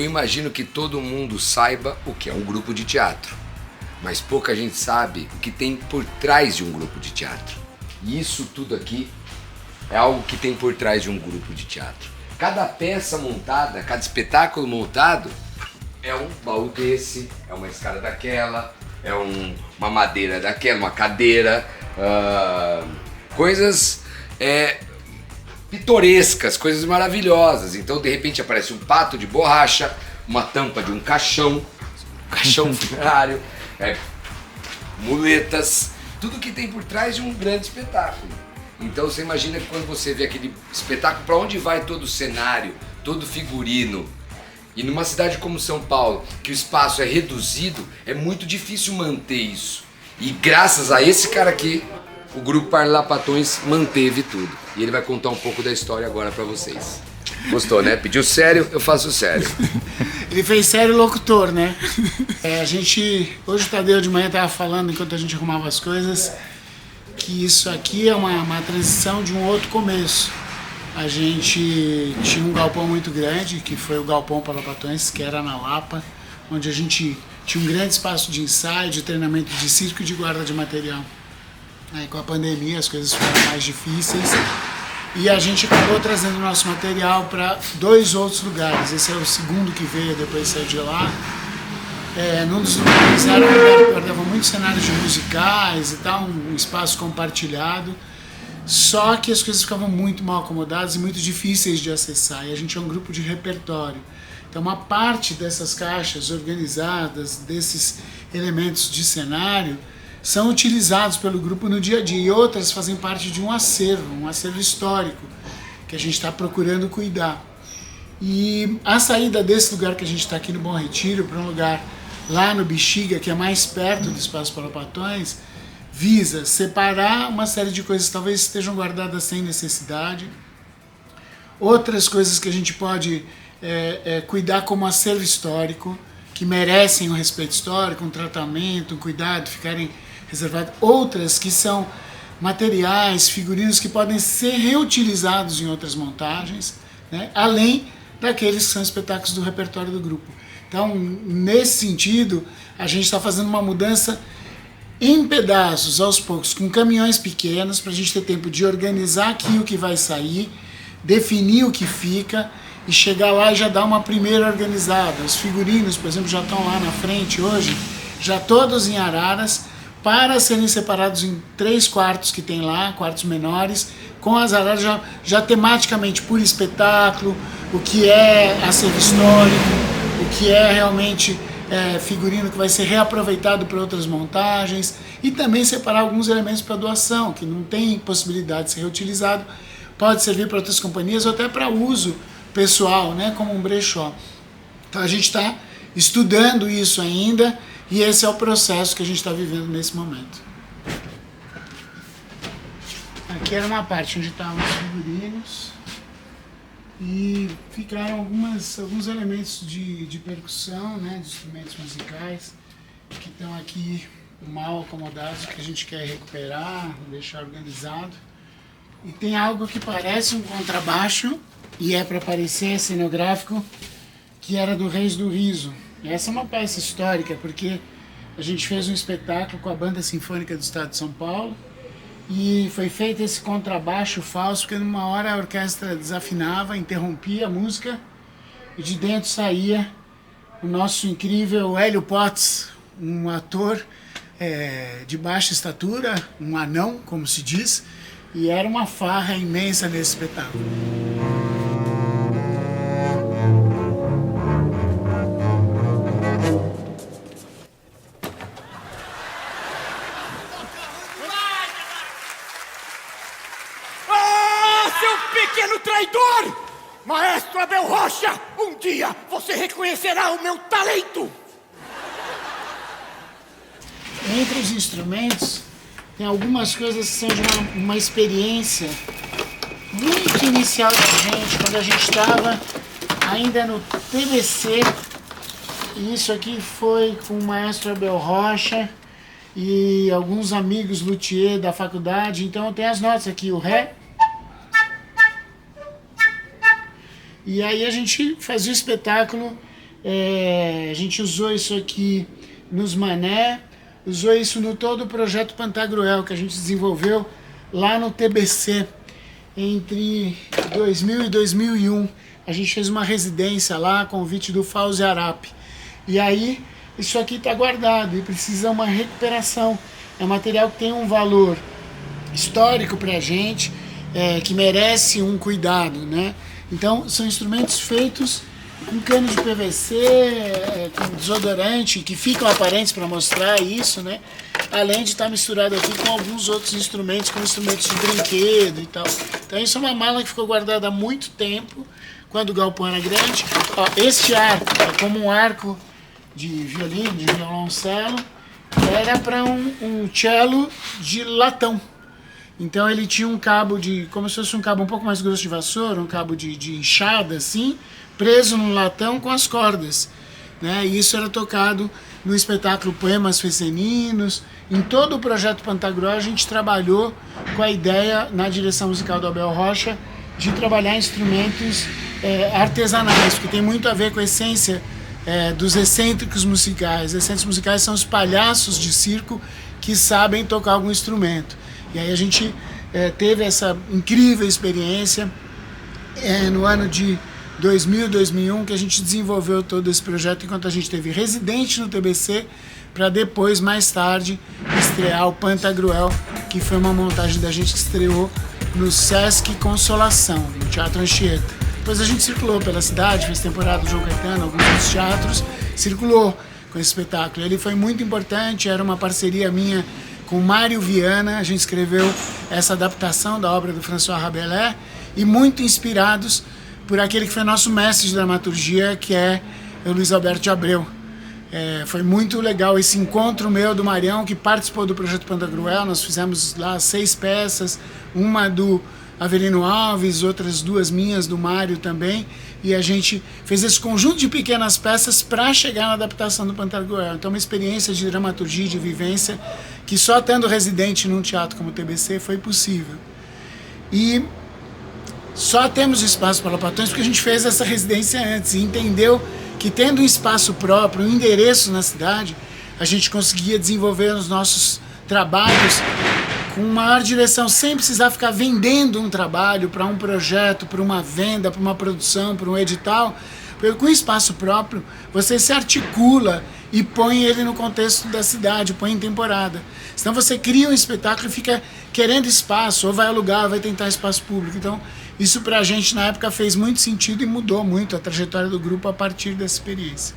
Eu imagino que todo mundo saiba o que é um grupo de teatro, mas pouca gente sabe o que tem por trás de um grupo de teatro. E isso tudo aqui é algo que tem por trás de um grupo de teatro. Cada peça montada, cada espetáculo montado é um baú desse, é uma escada daquela, é uma madeira daquela, uma cadeira, coisas pitorescas, coisas maravilhosas. Então de repente aparece um pato de borracha, uma tampa de um caixão funerário, muletas, tudo que tem por trás de um grande espetáculo. Então você imagina que quando você vê aquele espetáculo, para onde vai todo o cenário, todo o figurino, e numa cidade como São Paulo, que o espaço é reduzido, é muito difícil manter isso. E graças a esse cara aqui, o grupo Parlapatões manteve tudo. E ele vai contar um pouco da história agora para vocês. Gostou, né? Pediu sério, eu faço sério. Ele fez sério locutor, né? Hoje o Tadeu de manhã estava falando, enquanto a gente arrumava as coisas, que isso aqui é uma transição de um outro começo. A gente tinha um galpão muito grande, que foi o Galpão Parlapatões, que era na Lapa, onde a gente tinha um grande espaço de ensaio, de treinamento de circo e de guarda de material. Aí com a pandemia as coisas ficaram mais difíceis e a gente acabou trazendo o nosso material para 2 outros lugares. Esse é o segundo que veio depois de sair de lá. Num dos lugares era um lugar que guardava muitos cenários de musicais e tal, um espaço compartilhado. Só que as coisas ficavam muito mal acomodadas e muito difíceis de acessar. E a gente é um grupo de repertório. Então uma parte dessas caixas organizadas, desses elementos de cenário, são utilizados pelo grupo no dia a dia. E outras fazem parte de um acervo histórico, que a gente está procurando cuidar. E a saída desse lugar que a gente está aqui no Bom Retiro para um lugar lá no Bexiga, que é mais perto do Espaço Parlapatões, visa separar uma série de coisas que talvez estejam guardadas sem necessidade. Outras coisas que a gente pode cuidar como acervo histórico, que merecem um respeito histórico, um tratamento, um cuidado, ficarem reservadas. Outras que são materiais, figurinos que podem ser reutilizados em outras montagens, né? Além daqueles que são espetáculos do repertório do grupo. Então, nesse sentido, a gente está fazendo uma mudança em pedaços, aos poucos, com caminhões pequenos, para a gente ter tempo de organizar aqui o que vai sair, definir o que fica e chegar lá e já dar uma primeira organizada. Os figurinos, por exemplo, já estão lá na frente hoje, já todos em araras, para serem separados em 3 quartos que tem lá, quartos menores, com as araras já tematicamente por espetáculo, o que é acervo histórico, o que é realmente figurino que vai ser reaproveitado para outras montagens, e também separar alguns elementos para doação, que não tem possibilidade de ser reutilizado, pode servir para outras companhias ou até para uso pessoal, né, como um brechó. Então a gente está estudando isso ainda, e esse é o processo que a gente está vivendo nesse momento. Aqui era uma parte onde estavam os figurinos e ficaram alguns elementos de percussão, né, de instrumentos musicais que estão aqui mal acomodados, que a gente quer recuperar, deixar organizado. E tem algo que parece um contrabaixo e é para parecer cenográfico, que era do Reis do Riso. E essa é uma peça histórica, porque a gente fez um espetáculo com a Banda Sinfônica do Estado de São Paulo e foi feito esse contrabaixo falso, porque numa hora a orquestra desafinava, interrompia a música e de dentro saía o nosso incrível Hélio Potts, um ator de baixa estatura, um anão, como se diz, e era uma farra imensa nesse espetáculo. Pequeno traidor! Maestro Abel Rocha, um dia você reconhecerá o meu talento! Entre os instrumentos, tem algumas coisas que são de uma experiência muito inicial da gente, quando a gente estava ainda no TBC. E isso aqui foi com o maestro Abel Rocha e alguns amigos luthier da faculdade. Então tem as notas aqui, o Ré. E aí a gente fazia o espetáculo A gente usou isso aqui nos Mané, usou isso no todo o projeto Pantagruel que a gente desenvolveu lá no TBC entre 2000 e 2001. A gente fez uma residência lá, a convite do Fauzi Arap. E aí, isso aqui está guardado e precisa uma recuperação. É um material que tem um valor histórico para a gente, que merece um cuidado, né? Então, são instrumentos feitos com cano de PVC, com desodorante, que ficam aparentes para mostrar isso, né? Além de estar misturado aqui com alguns outros instrumentos, como instrumentos de brinquedo e tal. Então, isso é uma mala que ficou guardada há muito tempo, quando o galpão era grande. Ó, este arco é como um arco de violino, de violoncelo, era para um cello de latão. Então ele tinha um cabo como se fosse um cabo um pouco mais grosso de vassoura, um cabo de enxada assim, preso num latão com as cordas, né? E isso era tocado no espetáculo Poemas Feceninos. Em todo o projeto Pantagruel a gente trabalhou com a ideia, na direção musical do Abel Rocha, de trabalhar instrumentos artesanais, porque tem muito a ver com a essência dos excêntricos musicais. Os excêntricos musicais são os palhaços de circo que sabem tocar algum instrumento. E aí a gente teve essa incrível experiência no ano de 2000, 2001, que a gente desenvolveu todo esse projeto enquanto a gente teve residente no TBC, para depois, mais tarde, estrear o Pantagruel, que foi uma montagem da gente que estreou no Sesc Consolação, no Teatro Anchieta. Depois a gente circulou pela cidade, fez temporada do João Caetano, alguns outros teatros, circulou com esse espetáculo. Ele foi muito importante, era uma parceria minha com Mário Viana. A gente escreveu essa adaptação da obra do François Rabelais e muito inspirados por aquele que foi nosso mestre de dramaturgia, que é o Luiz Alberto de Abreu. Foi muito legal esse encontro meu do Marião, que participou do projeto Pantagruel. Nós fizemos lá 6 peças, uma do Avelino Alves, outras 2 minhas, do Mário também, e a gente fez esse conjunto de pequenas peças para chegar na adaptação do Pantagruel. Então, uma experiência de dramaturgia, de vivência, que só estando residente num teatro como o TBC foi possível. E só temos espaço para Lapatões porque a gente fez essa residência antes e entendeu que, tendo um espaço próprio, um endereço na cidade, a gente conseguia desenvolver os nossos trabalhos com maior direção, sem precisar ficar vendendo um trabalho para um projeto, para uma venda, para uma produção, para um edital. Porque com espaço próprio, você se articula e põe ele no contexto da cidade, põe em temporada. Senão você cria um espetáculo e fica querendo espaço, ou vai alugar, ou vai tentar espaço público. Então, isso pra gente na época fez muito sentido e mudou muito a trajetória do grupo a partir dessa experiência.